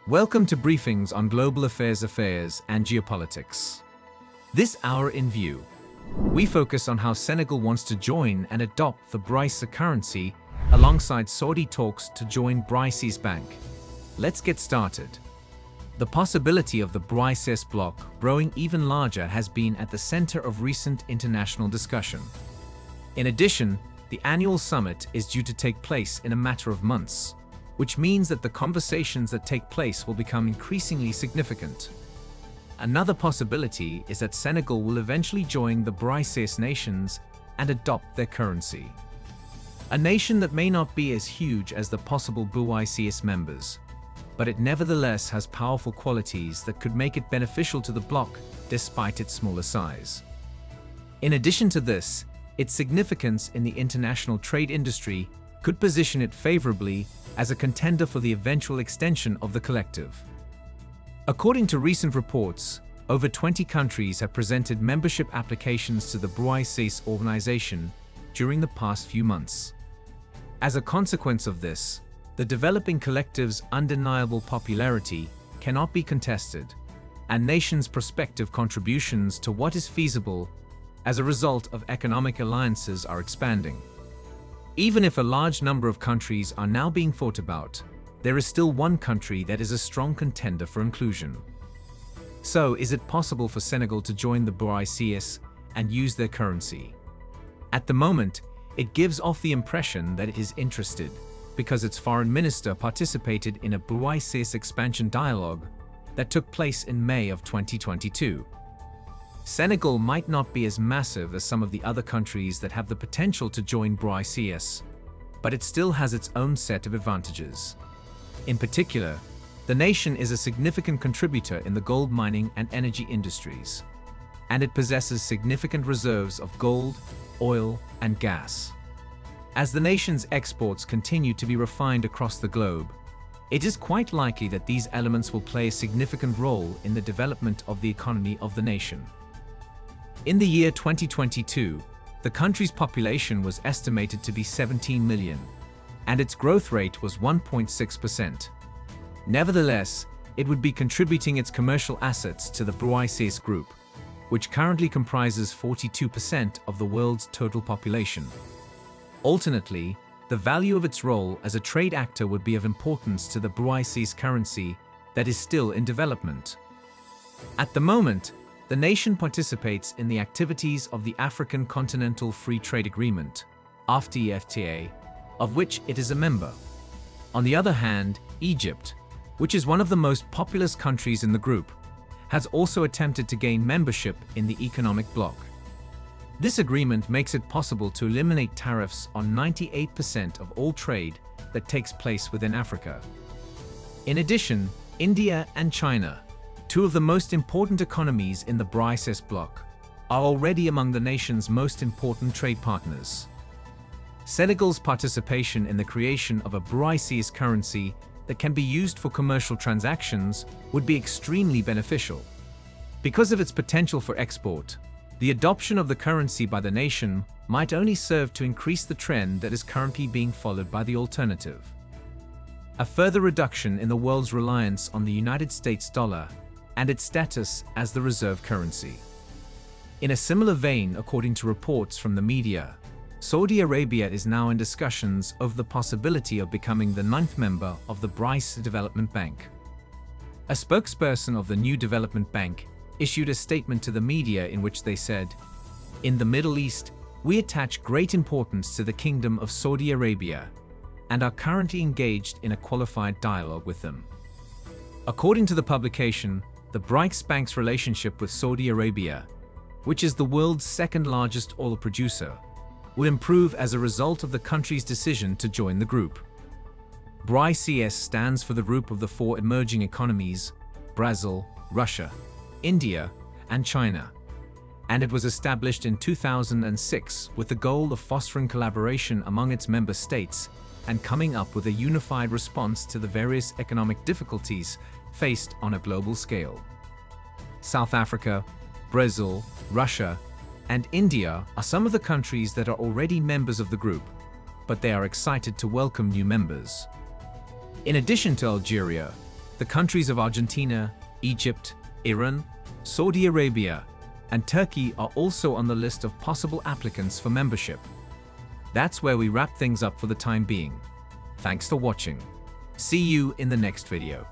Welcome to briefings on global affairs and geopolitics. This hour in view, we focus on how Senegal wants to join and adopt the Brics currency alongside Saudi talks to join Brics Bank. Let's get started. The possibility of the Brics bloc growing even larger has been at the center of recent international discussion. In addition, the annual summit is due to take place in a matter of months, which means that the conversations that take place will become increasingly significant. Another possibility is that Senegal will eventually join the Brics nations and adopt their currency. A nation that may not be as huge as the possible Brics members, but it nevertheless has powerful qualities that could make it beneficial to the bloc despite its smaller size. In addition to this, its significance in the international trade industry could position it favorably as a contender for the eventual extension of the collective. According to recent reports, over 20 countries have presented membership applications to the Brics organization during the past few months. As a consequence of this, the developing collective's undeniable popularity cannot be contested, and nations' prospective contributions to what is feasible as a result of economic alliances are expanding. Even if a large number of countries are now being thought about, there is still one country that is a strong contender for inclusion. So, is it possible for Senegal to join the Brics and use their currency? At the moment, it gives off the impression that it is interested, because its foreign minister participated in a Brics expansion dialogue that took place in May of 2022. Senegal might not be as massive as some of the other countries that have the potential to join Brics, but it still has its own set of advantages. In particular, the nation is a significant contributor in the gold mining and energy industries, and it possesses significant reserves of gold, oil, and gas. As the nation's exports continue to be refined across the globe, it is quite likely that these elements will play a significant role in the development of the economy of the nation. In the year 2022, the country's population was estimated to be 17 million, and its growth rate was 1.6%. Nevertheless, it would be contributing its commercial assets to the Brics group, which currently comprises 42% of the world's total population. Ultimately, the value of its role as a trade actor would be of importance to the Brics currency that is still in development. At the moment, the nation participates in the activities of the African Continental Free Trade Agreement, (AfCFTA), of which it is a member. On the other hand, Egypt, which is one of the most populous countries in the group, has also attempted to gain membership in the economic bloc. This agreement makes it possible to eliminate tariffs on 98% of all trade that takes place within Africa. In addition, India and China, two of the most important economies in the Brics bloc, are already among the nation's most important trade partners. Senegal's participation in the creation of a Brics currency that can be used for commercial transactions would be extremely beneficial. Because of its potential for export, the adoption of the currency by the nation might only serve to increase the trend that is currently being followed by the alternative: a further reduction in the world's reliance on the United States dollar and its status as the reserve currency. In a similar vein, according to reports from the media, Saudi Arabia is now in discussions over the possibility of becoming the 9th member of the Brics Development Bank. A spokesperson of the new development bank issued a statement to the media in which they said, "In the Middle East, we attach great importance to the Kingdom of Saudi Arabia and are currently engaged in a qualified dialogue with them." According to the publication, the Brics Bank's relationship with Saudi Arabia, which is the world's second-largest oil producer, will improve as a result of the country's decision to join the group. Brics stands for the group of the four emerging economies: Brazil, Russia, India, and China, and it was established in 2006 with the goal of fostering collaboration among its member states and coming up with a unified response to the various economic difficulties faced on a global scale. South Africa, Brazil, Russia, and India are some of the countries that are already members of the group, but they are excited to welcome new members. In addition to Algeria, The countries of Argentina, Egypt, Iran, Saudi Arabia, and Turkey are also on the list of possible applicants for membership. That's where we wrap things up for the time being. Thanks for watching. See you in the next video.